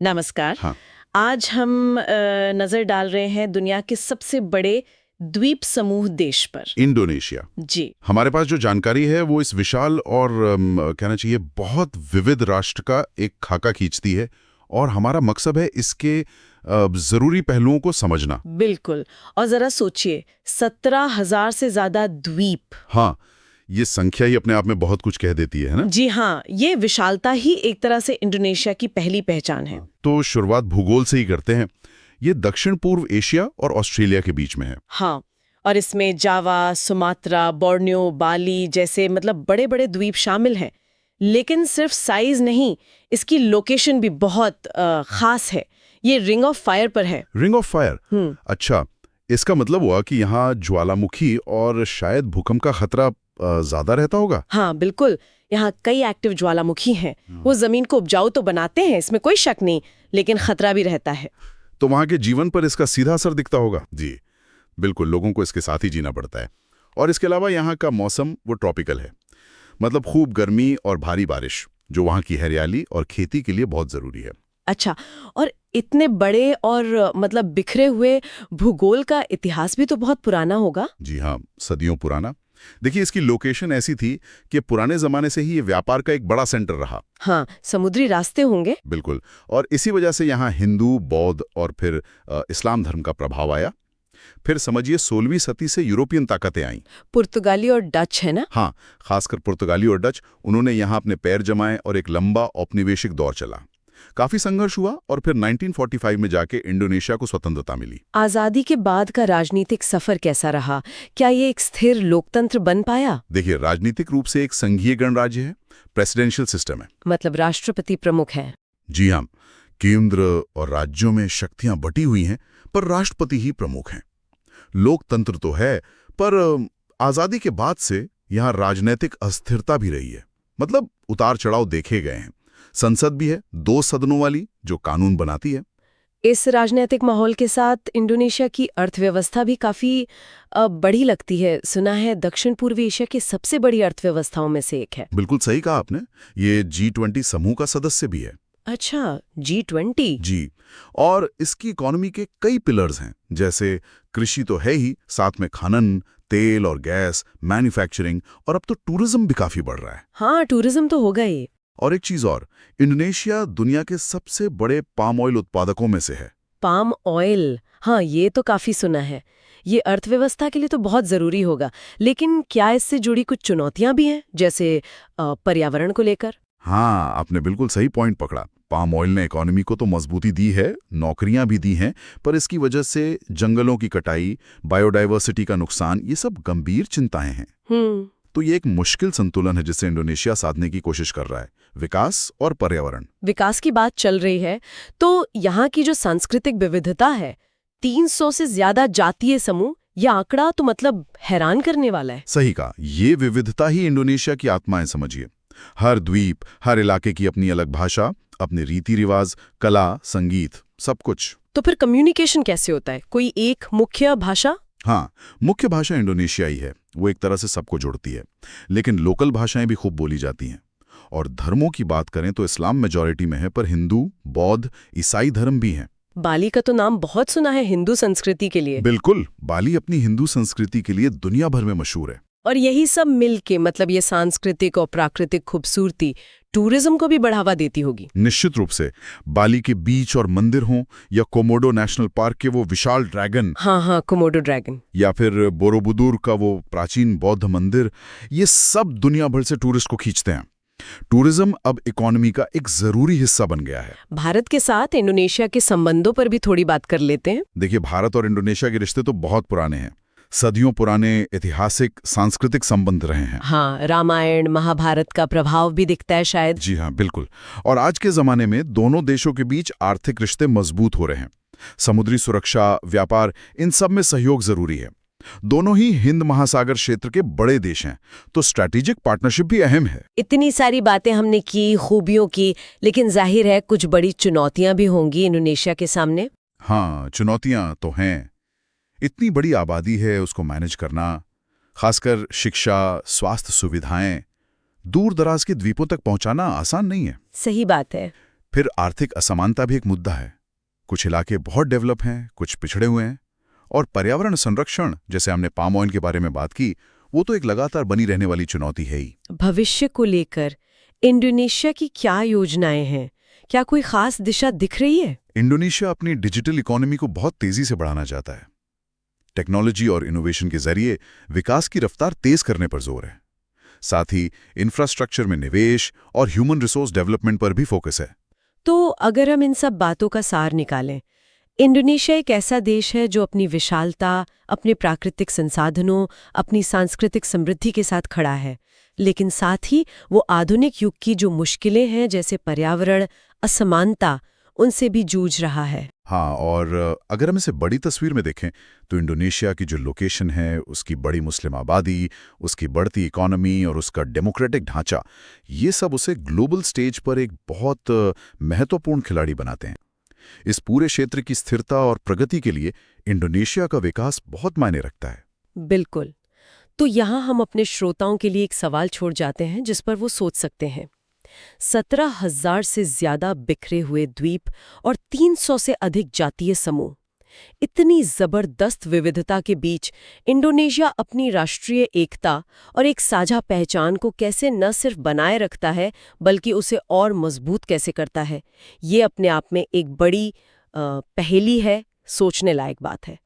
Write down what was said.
नमस्कार। हाँ। आज हम नजर डाल रहे हैं दुनिया के सबसे बड़े द्वीप समूह देश पर। इंडोनेशिया। जी। हमारे पास जो जानकारी है वो इस विशाल और कहना चाहिए बहुत विविध राष्ट्र का एक खाका खींचती है और हमारा मकसद है इसके जरूरी पहलुओं को समझना। बिल्कुल। और जरा सोचिए, 17,000 से ज्यादा द्वीप। हाँ, ये संख्या ही अपने आप में बहुत कुछ कह देती है ना? जी हाँ, ये विशालता ही एक तरह से इंडोनेशिया की पहली पहचान है। तो शुरुआत भूगोल से ही करते हैं। ये दक्षिण पूर्व एशिया और ऑस्ट्रेलिया के बीच में है। हाँ, और इसमें जावा, सुमात्रा, बोर्नियो, बाली जैसे मतलब बड़े बड़े द्वीप शामिल हैं। लेकिन सिर्फ साइज नहीं, इसकी लोकेशन भी बहुत खास है। ये रिंग ऑफ फायर पर है। Ring of fire? अच्छा, इसका मतलब हुआ कि यहाँ ज्वालामुखी और शायद भूकंप का खतरा ज्यादा रहता होगा। हाँ बिल्कुल, यहाँ कई एक्टिव ज्वालामुखी हैं। वो जमीन को उपजाऊ तो बनाते हैं, इसमें कोई शक नहीं, लेकिन खतरा भी रहता है। तो वहाँ के जीवन पर इसका सीधा असर दिखता होगा। जी बिल्कुल, लोगों को इसके साथ ही जीना पड़ता है। और इसके अलावा यहाँ का मौसम वो ट्रॉपिकल है, मतलब खूब गर्मी और भारी बारिश, जो वहाँ की हरियाली और खेती के लिए बहुत जरूरी है। अच्छा, और इतने बड़े और मतलब बिखरे हुए भूगोल का इतिहास भी तो बहुत पुराना होगा। जी हाँ, सदियों पुराना। देखिए, इसकी लोकेशन ऐसी थी कि पुराने जमाने से ही ये व्यापार का एक बड़ा सेंटर रहा। हाँ, समुद्री रास्ते होंगे। बिल्कुल, और इसी वजह से यहाँ हिंदू, बौद्ध और फिर इस्लाम धर्म का प्रभाव आया। फिर समझिए 16वीं सदी से यूरोपियन ताकतें आईं। पुर्तगाली और डच है ना? हाँ, खासकर पुर्तगाली और डच, उन्होंने यहाँ अपने पैर जमाए और एक लंबा औपनिवेशिक दौर चला। काफी संघर्ष हुआ और फिर 1945 में जाके इंडोनेशिया को स्वतंत्रता मिली। आजादी के बाद का राजनीतिक सफर कैसा रहा? क्या ये एक स्थिर लोकतंत्र बन पाया? देखिए, राजनीतिक रूप से एक संघीय गणराज्य है, प्रेसिडेंशियल सिस्टम है। मतलब राष्ट्रपति प्रमुख है। जी हाँ, केंद्र और राज्यों में शक्तियां बटी हुई हैं, पर राष्ट्रपति ही प्रमुख हैं। लोकतंत्र तो है, पर आजादी के बाद से यहाँ राजनीतिक अस्थिरता भी रही है। मतलब उतार चढ़ाव देखे गए हैं। संसद भी है, 2 सदनों वाली, जो कानून बनाती है। इस राजनीतिक माहौल के साथ इंडोनेशिया की अर्थव्यवस्था भी काफी बड़ी लगती है। सुना है दक्षिण पूर्वी एशिया की सबसे बड़ी अर्थव्यवस्थाओं में से एक है। बिल्कुल सही कहा आपने। ये G20 समूह का सदस्य भी है। अच्छा, G20? जी, और इसकी इकोनॉमी के कई पिलर्स हैं, जैसे कृषि तो है ही, साथ में खनन, तेल और गैस, मैन्युफैक्चरिंग, और अब तो टूरिज्म भी काफी बढ़ रहा है। हाँ, टूरिज्म तो होगा ही। और एक चीज और, इंडोनेशिया दुनिया के सबसे बड़े पाम ऑयल उत्पादकों में से है। Palm oil? हाँ, ये तो काफी सुना है। ये अर्थव्यवस्था के लिए तो बहुत जरूरी होगा। लेकिन क्या इससे जुड़ी कुछ चुनौतियां भी हैं, जैसे पर्यावरण को लेकर? हाँ, आपने बिल्कुल सही पॉइंट पकड़ा। पाम ऑयल ने इकोनॉमी को तो मजबूती दी है, नौकरियां भी दी हैं, पर इसकी वजह से जंगलों की कटाई, बायोडायवर्सिटी का नुकसान, ये सब गंभीर चिंताएं हैं। तो ये एक मुश्किल संतुलन है जिसे इंडोनेशिया साधने की कोशिश कर रहा है, विकास और पर्यावरण। विकास की बात चल रही है, तो यहाँ की जो सांस्कृतिक विविधता है, 300 से ज्यादा जातीय समूह, यह आंकड़ा तो मतलब हैरान करने वाला है। सही कहा, ये विविधता ही इंडोनेशिया की आत्मा है, समझिए। हर द्वीप, हर इलाके की अपनी अलग भाषा, अपने रीति रिवाज, कला, संगीत, सब कुछ। तो फिर कम्युनिकेशन कैसे होता है? कोई एक मुख्य भाषा? हाँ, मुख्य भाषा इंडोनेशियाई है, वो एक तरह से सबको जोड़ती है। लेकिन लोकल भाषाएं भी खूब बोली जाती हैं। और धर्मों की बात करें तो इस्लाम मेजॉरिटी में है, पर हिंदू, बौद्ध, ईसाई धर्म भी हैं। बाली का तो नाम बहुत सुना है हिंदू संस्कृति के लिए। बिल्कुल, बाली अपनी हिंदू संस्कृति के लिए दुनिया भर में मशहूर है। और यही सब मिलके मतलब ये सांस्कृतिक और प्राकृतिक खूबसूरती टूरिज्म को भी बढ़ावा देती होगी। निश्चित रूप से। बाली के बीच और मंदिर हों, या कोमोडो नेशनल पार्क के वो विशाल ड्रैगन, हाँ, कोमोडो ड्रैगन, या फिर बोरोबुदुर का वो प्राचीन बौद्ध मंदिर, ये सब दुनिया भर से टूरिस्ट को खींचते हैं। टूरिज्म अब इकोनॉमी का एक जरूरी हिस्सा बन गया है। भारत के साथ इंडोनेशिया के संबंधों पर भी थोड़ी बात कर लेते हैं। देखिए, भारत और इंडोनेशिया के रिश्ते तो बहुत पुराने हैं। सदियों पुराने ऐतिहासिक सांस्कृतिक संबंध रहे हैं। हाँ, रामायण महाभारत का प्रभाव भी दिखता है शायद। जी हाँ, बिल्कुल। और आज के जमाने में दोनों देशों के बीच आर्थिक रिश्ते मजबूत हो रहे हैं। समुद्री सुरक्षा, व्यापार, इन सब में सहयोग जरूरी है। दोनों ही हिंद महासागर क्षेत्र के बड़े देश हैं, तो स्ट्रैटेजिक पार्टनरशिप भी अहम है। इतनी सारी बातें हमने की, खूबियों की, लेकिन जाहिर है कुछ बड़ी चुनौतियां भी होंगी इंडोनेशिया के सामने। हाँ, चुनौतियां तो हैं। इतनी बड़ी आबादी है, उसको मैनेज करना, खासकर शिक्षा, स्वास्थ्य सुविधाएं, दूर दराज के द्वीपों तक पहुंचाना आसान नहीं है। सही बात है। फिर आर्थिक असमानता भी एक मुद्दा है। कुछ इलाके बहुत डेवलप हैं, कुछ पिछड़े हुए हैं। और पर्यावरण संरक्षण, जैसे हमने पाम ऑयल के बारे में बात की, वो तो एक लगातार बनी रहने वाली चुनौती है ही। भविष्य को लेकर इंडोनेशिया की क्या योजनाएं हैं? क्या कोई खास दिशा दिख रही है? इंडोनेशिया अपनी डिजिटल इकोनॉमी को बहुत तेजी से बढ़ाना चाहता है। टेक्नोलॉजी और इनोवेशन के जरिए विकास की रफ्तार तेज करने पर जोर है। साथ ही इंफ्रास्ट्रक्चर में निवेश और ह्यूमन रिसोर्स डेवलपमेंट पर भी फोकस है। तो अगर हम इन सब बातों का सार निकालें, इंडोनेशिया एक ऐसा देश है जो अपनी विशालता, अपने प्राकृतिक संसाधनों, अपनी सांस्कृतिक समृद्धि के साथ खड़ा है, लेकिन साथ ही वो आधुनिक युग की जो मुश्किलें हैं, जैसे पर्यावरण, असमानता, उनसे भी जूझ रहा है। हाँ, और अगर हम इसे बड़ी तस्वीर में देखें तो इंडोनेशिया की जो लोकेशन है, उसकी बड़ी मुस्लिम आबादी, उसकी बढ़ती इकोनॉमी और उसका डेमोक्रेटिक ढांचा, ये सब उसे ग्लोबल स्टेज पर एक बहुत महत्वपूर्ण खिलाड़ी बनाते हैं। इस पूरे क्षेत्र की स्थिरता और प्रगति के लिए इंडोनेशिया का विकास बहुत मायने रखता है। बिल्कुल। तो यहाँ हम अपने श्रोताओं के लिए एक सवाल छोड़ जाते हैं जिस पर वो सोच सकते हैं। 17,000 से ज्यादा बिखरे हुए द्वीप और 300 से अधिक जातीय समूह, इतनी जबरदस्त विविधता के बीच इंडोनेशिया अपनी राष्ट्रीय एकता और एक साझा पहचान को कैसे न सिर्फ बनाए रखता है, बल्कि उसे और मजबूत कैसे करता है, ये अपने आप में एक बड़ी पहेली है, सोचने लायक बात है।